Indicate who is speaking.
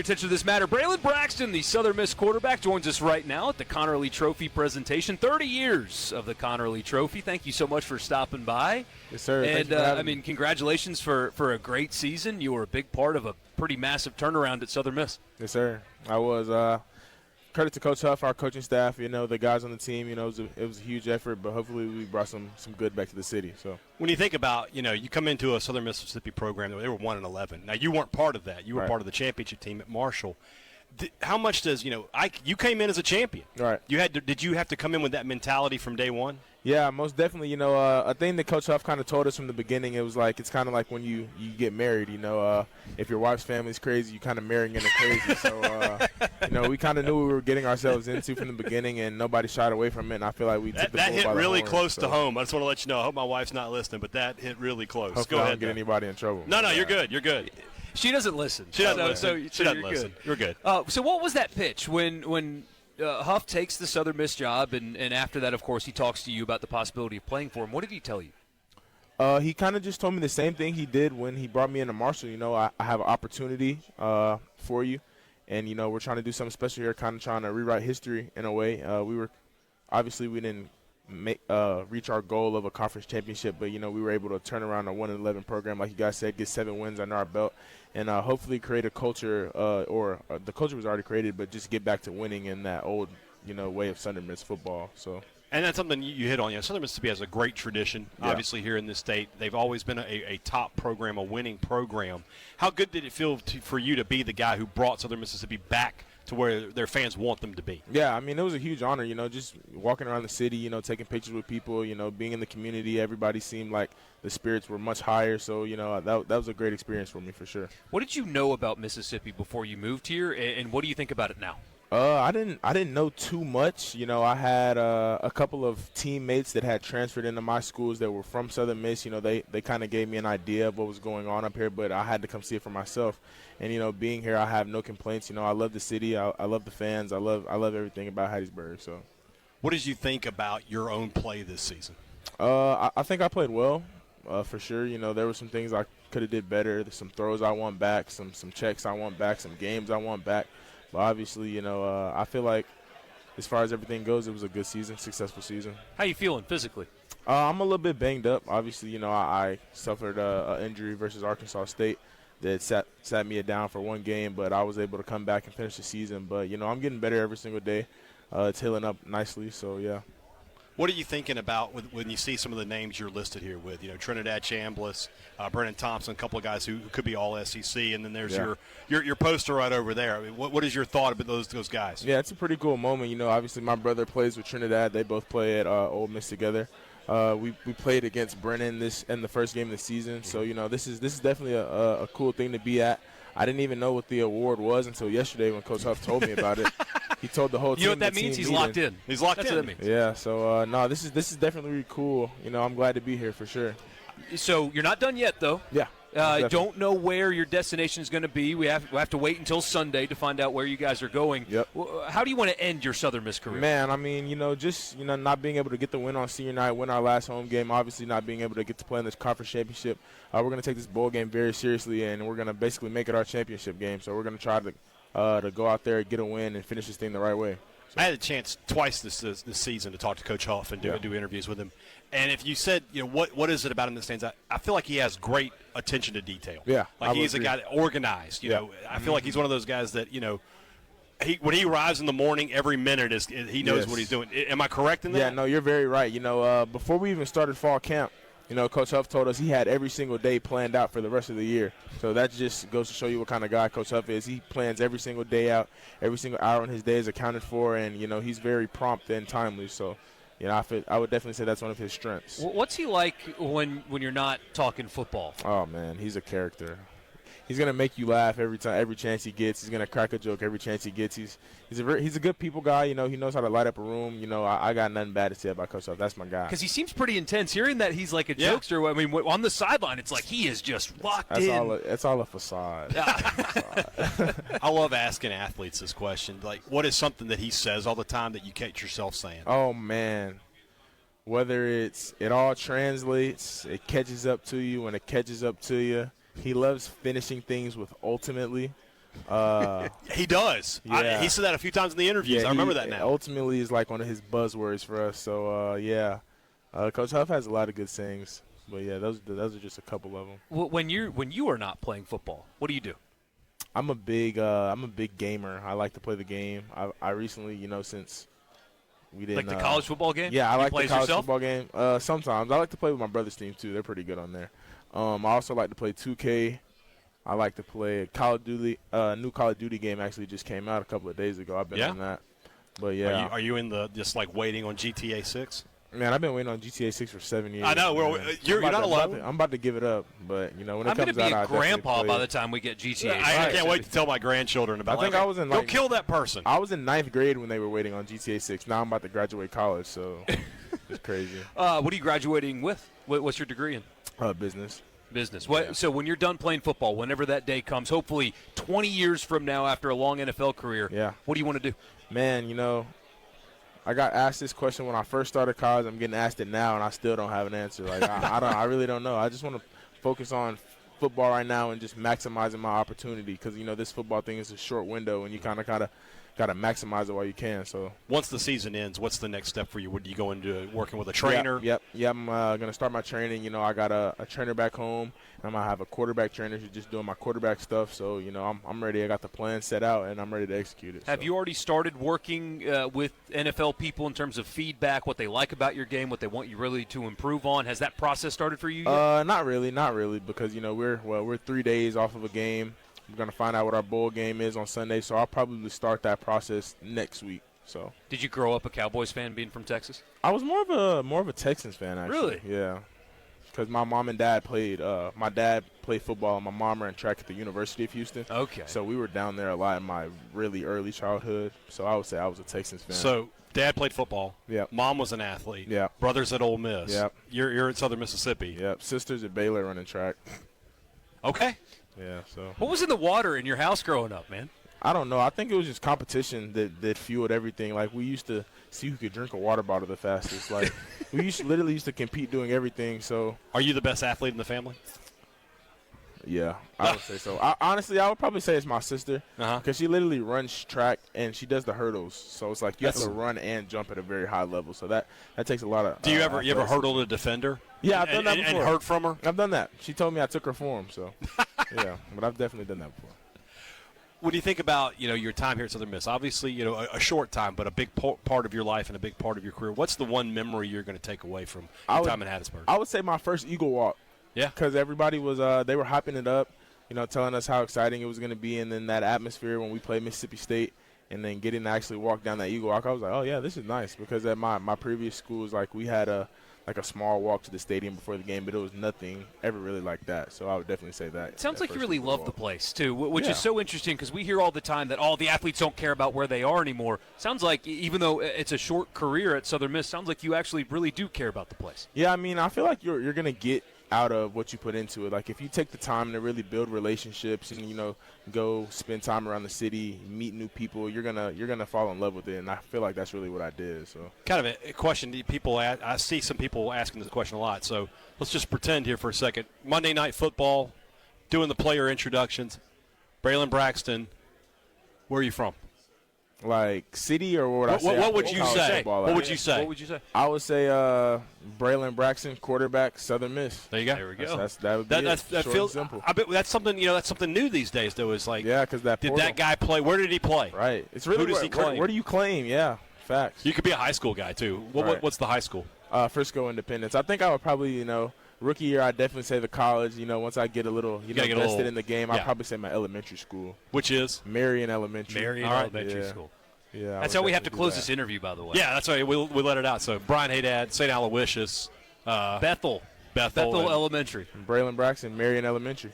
Speaker 1: Attention to this matter. Braylon Braxton, the Southern Miss quarterback, joins us right now at the Connerly Trophy presentation. 30 years of the Connerly Trophy. Thank you so much for stopping by.
Speaker 2: Yes, sir.
Speaker 1: And congratulations for a great season. You were a big part of a pretty massive turnaround at Southern Miss.
Speaker 2: Yes, sir. I was. Credit to Coach Huff, our coaching staff, the guys on the team. It was a huge effort, but hopefully we brought some good back to the city. So
Speaker 3: when you think about, you come into a Southern Mississippi program, they were 1-11. Now you weren't part of that. You were part of the championship team at Marshall. How much does you came in as a champion?
Speaker 2: Right.
Speaker 3: Did you have to come in with that mentality from day one?
Speaker 2: Yeah, most definitely. A thing that Coach Huff kind of told us from the beginning, it was like it's kind of like when you get married. If your wife's family's crazy, you kind of marrying into crazy. So we kind of knew what we were getting ourselves into from the beginning, and nobody shied away from it. And I feel like we took the bull by the horn.
Speaker 3: That hit really close to home. I just want to let you know. I hope my wife's not listening, but that hit really close.
Speaker 2: Hopefully I don't get anybody in trouble.
Speaker 3: No, you're good. You're good.
Speaker 1: She doesn't listen.
Speaker 3: She doesn't
Speaker 1: listen.
Speaker 3: She doesn't listen. You're good.
Speaker 1: So what was that pitch when Huff takes the Southern Miss job, and after that, of course, he talks to you about the possibility of playing for him? What did he tell you?
Speaker 2: He kind of just told me the same thing he did when he brought me into Marshall. I have an opportunity for you, and, we're trying to do something special here, kind of trying to rewrite history in a way. We didn't reach our goal of a conference championship, but, we were able to turn around a 1-11 program, like you guys said, get 7 wins under our belt, and hopefully create a culture, the culture was already created, but just get back to winning in that old, way of Southern Miss football. So. And
Speaker 3: that's something you hit on. Southern Mississippi has a great tradition, obviously, here in this state. They've always been a top program, a winning program. How good did it feel for you to be the guy who brought Southern Mississippi back to where their fans want them to be?
Speaker 2: Yeah, it was a huge honor, just walking around the city, taking pictures with people, being in the community. Everybody seemed like the spirits were much higher. So, that was a great experience for me for sure.
Speaker 1: What did you know about Mississippi before you moved here, and what do you think about it now?
Speaker 2: I didn't know too much. I had a couple of teammates that had transferred into my schools that were from Southern Miss. They kind of gave me an idea of what was going on up here, but I had to come see it for myself. And being here, I have no complaints. I love the city. I love the fans. I love everything about Hattiesburg. So,
Speaker 3: what did you think about your own play this season?
Speaker 2: I think I played well, for sure. There were some things I could have did better. There's some throws I want back, some checks I want back, some games I want back. But obviously, I feel like as far as everything goes, it was a good season, successful season.
Speaker 1: How you feeling physically?
Speaker 2: I'm a little bit banged up. Obviously, I suffered an injury versus Arkansas State that sat me down for one game, but I was able to come back and finish the season. But, I'm getting better every single day. It's healing up nicely, so, yeah.
Speaker 3: What are you thinking about when you see some of the names you're listed here with? Trinidad Chambliss, Brennan Thompson, a couple of guys who could be all SEC, and then there's your poster right over there. I mean, what is your thought about those guys?
Speaker 2: Yeah, it's a pretty cool moment. Obviously my brother plays with Trinidad. They both play at Ole Miss together. We played against Brennan in the first game of the season. So, this is definitely a cool thing to be at. I didn't even know what the award was until yesterday when Coach Huff told me about it. He told the whole team.
Speaker 1: You know what that means? He's locked in.
Speaker 3: He's locked in.
Speaker 1: That's what that means.
Speaker 2: Yeah, so, no, this is definitely really cool. I'm glad to be here for sure.
Speaker 1: So you're not done yet, though.
Speaker 2: Yeah.
Speaker 1: Don't know where your destination is going to be. We have to wait until Sunday to find out where you guys are going.
Speaker 2: Yep.
Speaker 1: How do you want to end your Southern Miss career?
Speaker 2: Man, just not being able to get the win on senior night, win our last home game, obviously not being able to get to play in this conference championship. We're going to take this bowl game very seriously, and we're going to basically make it our championship game. So we're going to try to go out there, get a win, and finish this thing the right way.
Speaker 3: I had a chance twice this season to talk to Coach Huff and do interviews with him. And if you said, what is it about him that stands out? I feel like he has great attention to detail.
Speaker 2: Yeah,
Speaker 3: like he's a guy that organized. I feel like he's one of those guys that when he arrives in the morning, every minute he knows what he's doing. Am I correct in that?
Speaker 2: Yeah, no, you're very right. Before we even started fall camp, Coach Huff told us he had every single day planned out for the rest of the year. So that just goes to show you what kind of guy Coach Huff is. He plans every single day out. Every single hour in his day is accounted for, and, he's very prompt and timely. So, I would definitely say that's one of his strengths.
Speaker 1: What's he like when you're not talking football?
Speaker 2: Oh, man, he's a character. He's gonna make you laugh every chance he gets. He's gonna crack a joke every chance he gets. He's a good people guy. He knows how to light up a room. I got nothing bad to say about Coach Huff. That's my guy.
Speaker 1: Because he seems pretty intense. Hearing that he's like a jokester. I mean, on the sideline, it's like he is just locked in.
Speaker 2: That's all a facade.
Speaker 3: I love asking athletes this question. Like, what is something that he says all the time that you catch yourself saying?
Speaker 2: Oh man. Whether it all translates, it catches up to you. When it catches up to you, he loves finishing things with ultimately.
Speaker 3: He does.
Speaker 2: Yeah.
Speaker 3: He said that a few times in the interviews. I remember that now.
Speaker 2: Ultimately is like one of his buzzwords for us. So, Coach Huff has a lot of good sayings. But, yeah, those are just a couple of them.
Speaker 1: When you are not playing football, what do you do?
Speaker 2: I'm a big gamer. I like to play the game. I recently, since we didn't
Speaker 1: like the college football game?
Speaker 2: Yeah, I like the college
Speaker 1: yourself?
Speaker 2: football game. Sometimes I like to play with my brother's team too. They're pretty good on there. I also like to play 2K. I like to play Call of Duty. New Call of Duty game actually just came out a couple of days ago. I've been on that. But yeah,
Speaker 3: Are you in the just like waiting on GTA 6?
Speaker 2: Man, I've been waiting on GTA 6 for 7 years.
Speaker 3: I know. You're not alone.
Speaker 2: I'm about to give it up, but when it
Speaker 1: I'm
Speaker 2: comes
Speaker 1: going to be
Speaker 2: out,
Speaker 1: a grandpa by the time we get GTA.
Speaker 3: I can't wait to tell my grandchildren about.
Speaker 2: I was in
Speaker 3: go kill that person.
Speaker 2: I was in 9th grade when they were waiting on GTA 6. Now I'm about to graduate college, so it's crazy.
Speaker 1: What are you graduating with? What's your degree in?
Speaker 2: Business.
Speaker 1: Business.
Speaker 2: Yeah.
Speaker 1: So when you're done playing football, whenever that day comes, hopefully 20 years from now after a long NFL career, what do you want to do?
Speaker 2: Man, I got asked this question when I first started college. I'm getting asked it now, and I still don't have an answer. Like I really don't know. I just want to focus on football right now and just maximizing my opportunity because this football thing is a short window, and you kind of gotta maximize it while you can. So
Speaker 3: once the season ends, what's the next step for you? Would you go into working with a trainer?
Speaker 2: Yep. I'm gonna start my training. I got a trainer back home. I'm gonna have a quarterback trainer who's just doing my quarterback stuff. So I'm ready. I got the plan set out, and I'm ready to execute it.
Speaker 1: Have you already started working with NFL people in terms of feedback, what they like about your game, what they want you really to improve on? Has that process started for you yet?
Speaker 2: Not really, because we're 3 days off of a game. We're gonna find out what our bowl game is on Sunday, so I'll probably start that process next week. So,
Speaker 1: did you grow up a Cowboys fan, being from Texas?
Speaker 2: I was more of a Texans fan, actually.
Speaker 1: Really?
Speaker 2: Yeah, because my mom and dad played. My dad played football, and my mom ran track at the University of Houston.
Speaker 1: Okay.
Speaker 2: So we were down there a lot in my really early childhood. So I would say I was a Texans fan.
Speaker 3: So dad played football.
Speaker 2: Yep.
Speaker 3: Mom was an athlete.
Speaker 2: Yep.
Speaker 3: Brothers at Ole Miss.
Speaker 2: Yep.
Speaker 3: You're at Southern Mississippi.
Speaker 2: Yep. Sisters at Baylor running track.
Speaker 3: Okay.
Speaker 2: Yeah. So.
Speaker 1: What was in the water in your house growing up, man?
Speaker 2: I don't know. I think it was just competition that fueled everything. Like, we used to see who could drink a water bottle the fastest. Like, we literally used to compete doing everything. So,
Speaker 3: are you the best athlete in the family?
Speaker 2: Yeah, I would say so. Honestly, I would probably say it's my sister because she literally runs track and she does the hurdles. So it's like you have to run and jump at a very high level. So that takes a lot of.
Speaker 3: Do you ever hurdle a defender?
Speaker 2: Yeah, I've done that before.
Speaker 3: And heard from her?
Speaker 2: I've done that. She told me I took her for him. So yeah, but I've definitely done that before.
Speaker 3: What do you think about your time here at Southern Miss? Obviously, a short time, but a big part of your life and a big part of your career. What's the one memory you're going to take away from your time in Hattiesburg?
Speaker 2: I would say my first Eagle Walk.
Speaker 3: Yeah.
Speaker 2: Because everybody was they were hyping it up, telling us how exciting it was going to be, and then that atmosphere when we played Mississippi State, and then getting to actually walk down that Eagle Walk, I was like, oh yeah, this is nice. Because at my previous schools, like, we had a small walk to the stadium before the game, but it was nothing ever really like that. So I would definitely say that.
Speaker 1: It sounds like you really love the place too, which is so interesting because we hear all the time that all the athletes don't care about where they are anymore. Sounds like even though it's a short career at Southern Miss, sounds like you actually really do care about the place.
Speaker 2: Yeah, I mean, I feel like you're gonna get out of what you put into it. Like, if you take the time to really build relationships and go spend time around the city, meet new people, you're gonna fall in love with it. And I feel like that's really what I did. So,
Speaker 3: kind of a question that people ask, I see some people asking this question a lot. So let's just pretend here for a second. Monday Night Football, doing the player introductions. Braylon Braxton, where are you from?
Speaker 2: Like, city, or what would I say?
Speaker 3: What would you say? What would you say?
Speaker 1: What would you say?
Speaker 2: I would say Braylon Braxton, quarterback, Southern Miss.
Speaker 3: There you go.
Speaker 1: There we go.
Speaker 2: That would be
Speaker 3: that
Speaker 2: short
Speaker 3: feels
Speaker 2: and simple.
Speaker 3: I bet that's something that's something new these days though. Is like,
Speaker 2: yeah, because
Speaker 3: did that guy play? Where did he play?
Speaker 2: Right. It's really
Speaker 3: who does he claim?
Speaker 2: Where do you claim? Yeah, facts.
Speaker 3: You could be a high school guy too. What's the high school?
Speaker 2: Frisco Independence. I think I would probably rookie year, I'd definitely say the college. Once I get a little, invested in the game, I'd probably say my elementary school.
Speaker 3: Which is?
Speaker 2: Marion Elementary.
Speaker 1: Marion Elementary School.
Speaker 2: Yeah.
Speaker 1: That's how we have to close this interview, by the way.
Speaker 3: Yeah, that's right. We let it out. So Brian Haydad, St. Aloysius.
Speaker 1: Bethel
Speaker 3: Elementary.
Speaker 1: Elementary.
Speaker 2: Braylon Braxton, Marion Elementary.